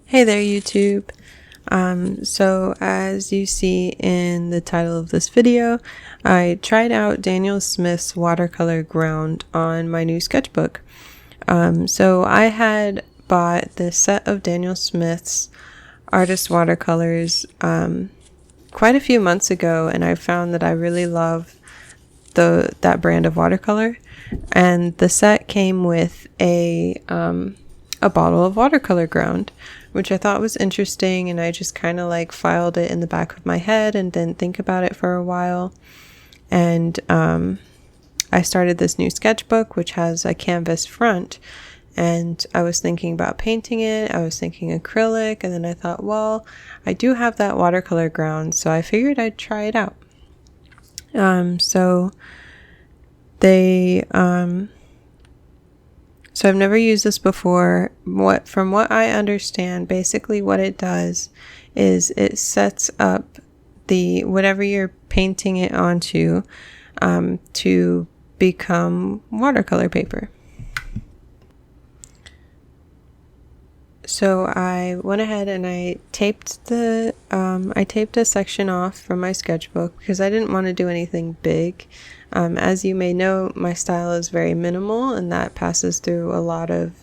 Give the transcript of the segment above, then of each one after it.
Hey there, YouTube. So as you see in the title of this video, I tried out Daniel Smith's watercolor ground on my new sketchbook. So I had bought this set of Daniel Smith's artist watercolors quite a few months ago, and I found that I really love that brand of watercolor. And the set came with a bottle of watercolor ground, which I thought was interesting, and I just kind of like filed it in the back of my head and didn't think about it for a while. And I started this new sketchbook, which has a canvas front, and I was thinking about painting it. I was thinking acrylic, and then I thought, well, I do have that watercolor ground, so I figured I'd try it out. So I've never used this before. From what I understand, basically what it does is it sets up whatever you're painting it onto to become watercolor paper. So I went ahead and I taped a section off from my sketchbook because I didn't want to do anything big. As you may know, my style is very minimal, and that passes through a lot of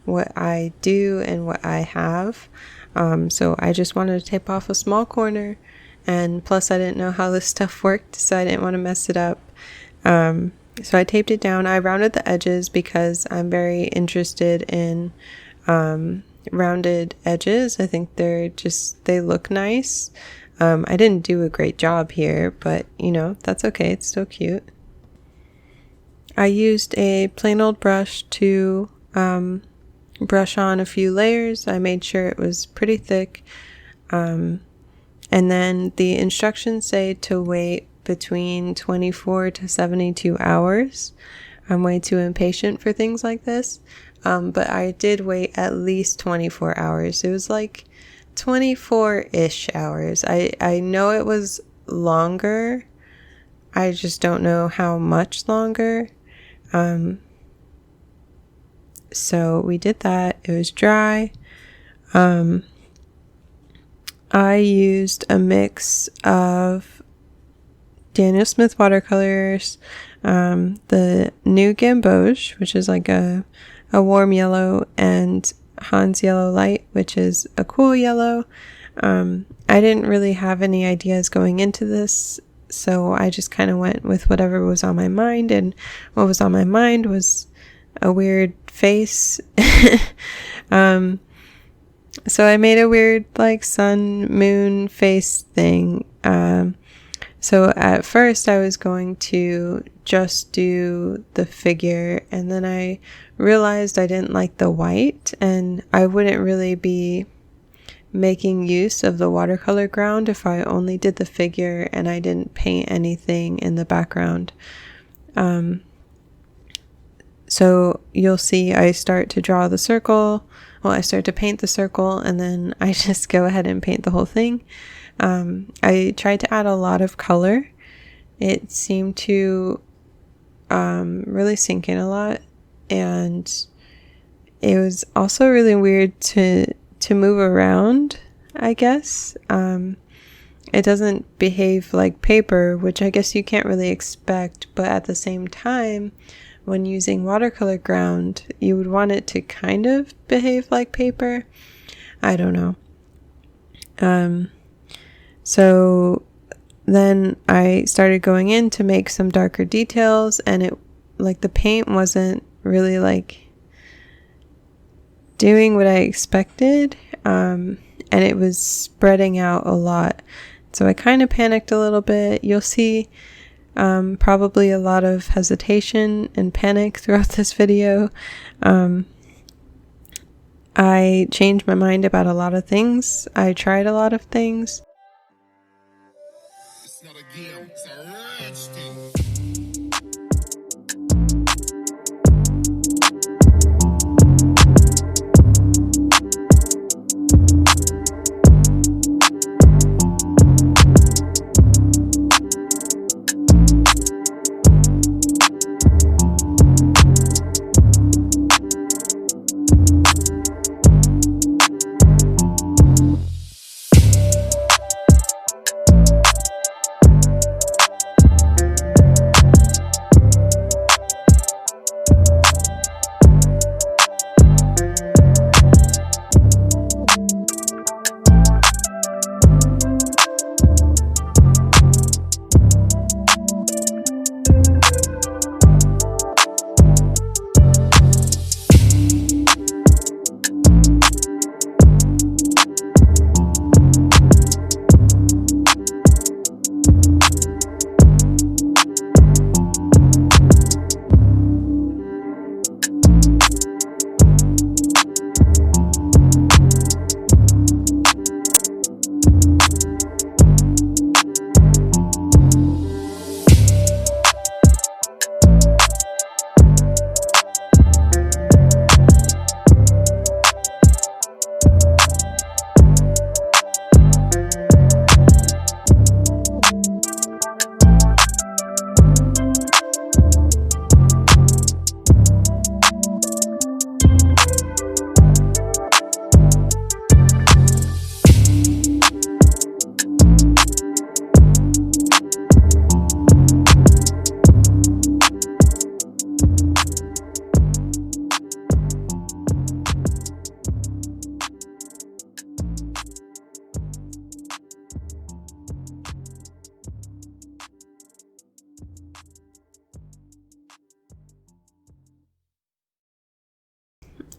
what I do and what I have. So I just wanted to tape off a small corner, and plus I didn't know how this stuff worked, so I didn't want to mess it up. So I taped it down. I rounded the edges because I'm very interested in rounded edges. I think they look nice. I didn't do a great job here, but that's okay. It's still cute. I used a plain old brush to brush on a few layers. I made sure it was pretty thick. And then the instructions say to wait between 24 to 72 hours. I'm way too impatient for things like this. But I did wait at least 24 hours. It was like 24-ish hours. I know it was longer. I just don't know how much longer. So we did that. It was dry. I used a mix of Daniel Smith watercolors, the new Gouache, which is like a warm yellow, and Hans Yellow Light, which is a cool yellow. I didn't really have any ideas going into this, so I just kind of went with whatever was on my mind, and what was on my mind was a weird face. So I made a weird like sun moon face thing. So at first I was going to just do the figure, and then I realized I didn't like the white, and I wouldn't really be making use of the watercolor ground if I only did the figure and I didn't paint anything in the background. So you'll see I start to draw the circle. Well, I start to paint the circle, and then I just go ahead and paint the whole thing. I tried to add a lot of color. It seemed to really sink in a lot, and it was also really weird to move around, I guess. It doesn't behave like paper, which I guess you can't really expect, but at the same time, when using watercolor ground, you would want it to kind of behave like paper. I don't know. So then I started going in to make some darker details, and the paint wasn't really like doing what I expected, and it was spreading out a lot. So I kind of panicked a little bit. You'll see probably a lot of hesitation and panic throughout this video. I changed my mind about a lot of things. I tried a lot of things. It's not a game, it's a rich thing.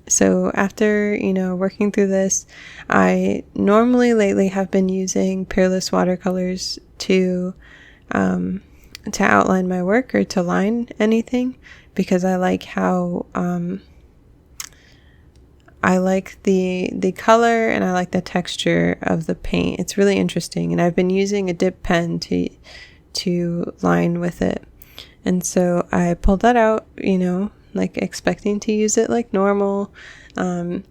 So after, working through this, I normally lately have been using Peerless watercolors to outline my work or to line anything, because I like how I like the color and I like the texture of the paint. It's really interesting, and I've been using a dip pen to line with it. And so I pulled that out, like expecting to use it like normal. And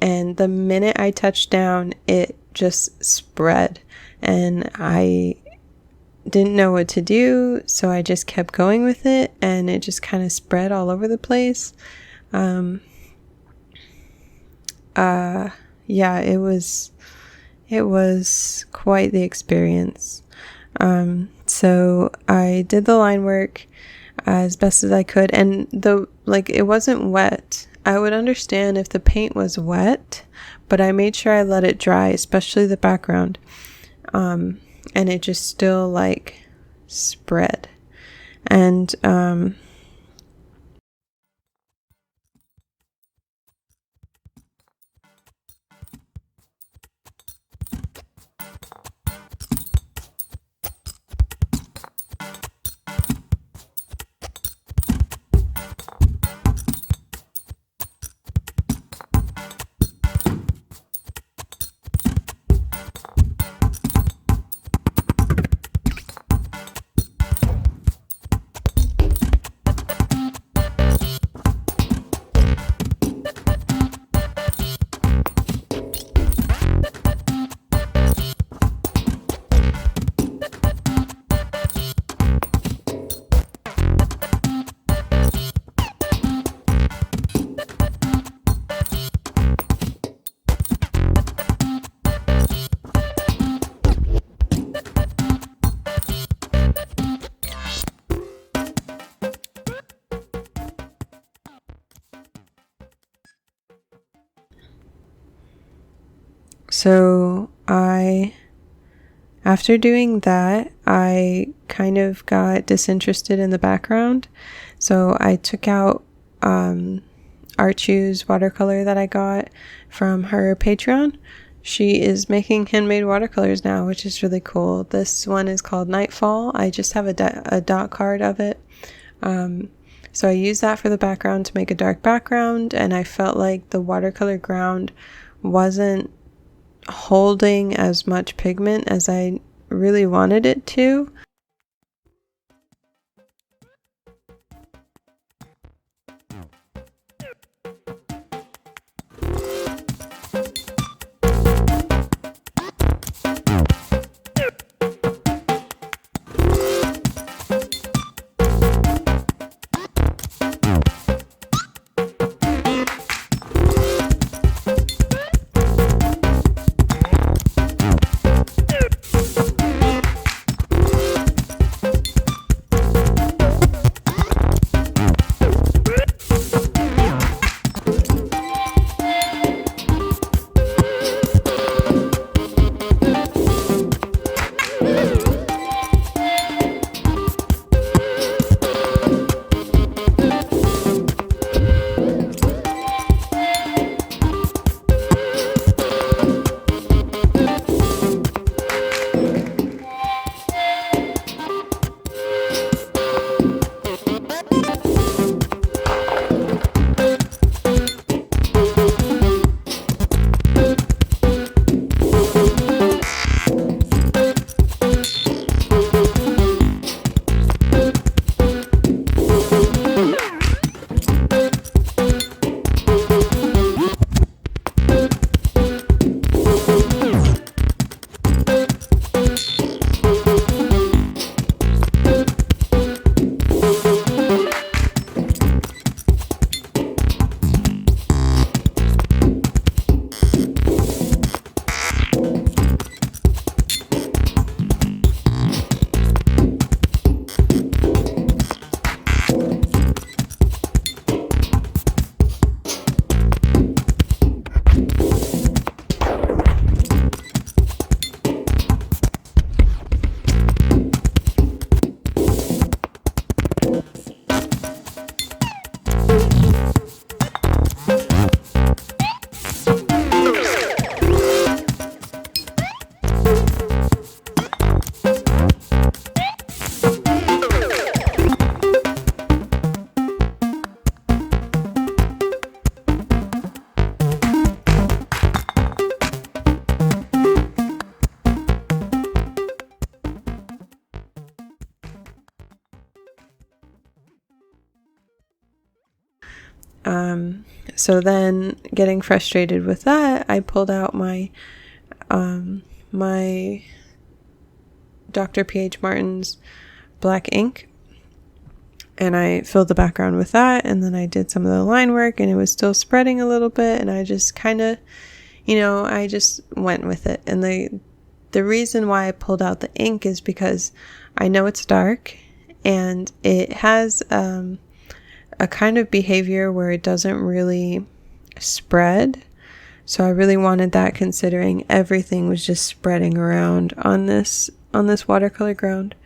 the minute I touched down, it just spread, and I didn't know what to do. So I just kept going with it, and it just kind of spread all over the place. Yeah, it was quite the experience. So I did the line work as best as I could, and it wasn't wet. I would understand if the paint was wet, but I made sure I let it dry, especially the background. And it just still spread. And so after doing that, I kind of got disinterested in the background. So I took out Archu's watercolor that I got from her Patreon. She is making handmade watercolors now, which is really cool. This one is called Nightfall. I just have a dot card of it. So I used that for the background to make a dark background, and I felt like the watercolor ground wasn't holding as much pigment as I really wanted it to. So then, getting frustrated with that, I pulled out my my Dr. P.H. Martin's black ink, and I filled the background with that, and then I did some of the line work, and it was still spreading a little bit, and I just kind of, I just went with it. And the reason why I pulled out the ink is because I know it's dark, and it has a kind of behavior where it doesn't really spread. So I really wanted that, considering everything was just spreading around on this watercolor ground.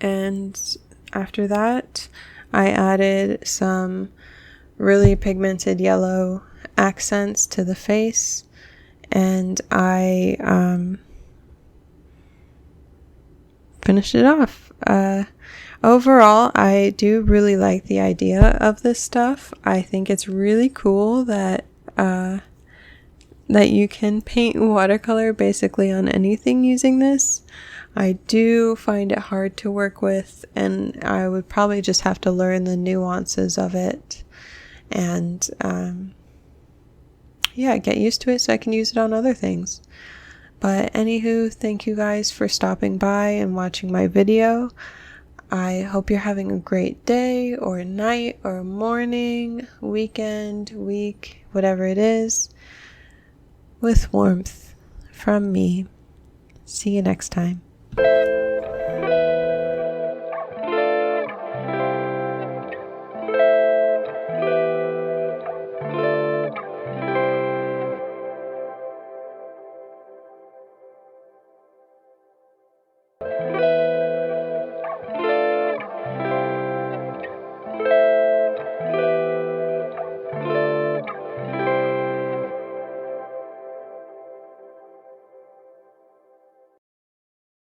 And after that, I added some really pigmented yellow accents to the face, and I finished it off. Overall, I do really like the idea of this stuff. I think it's really cool that you can paint watercolor basically on anything using this. I do find it hard to work with, and I would probably just have to learn the nuances of it and get used to it so I can use it on other things. But anywho, thank you guys for stopping by and watching my video. I hope you're having a great day or night or morning, weekend, week, whatever it is, with warmth from me. See you next time.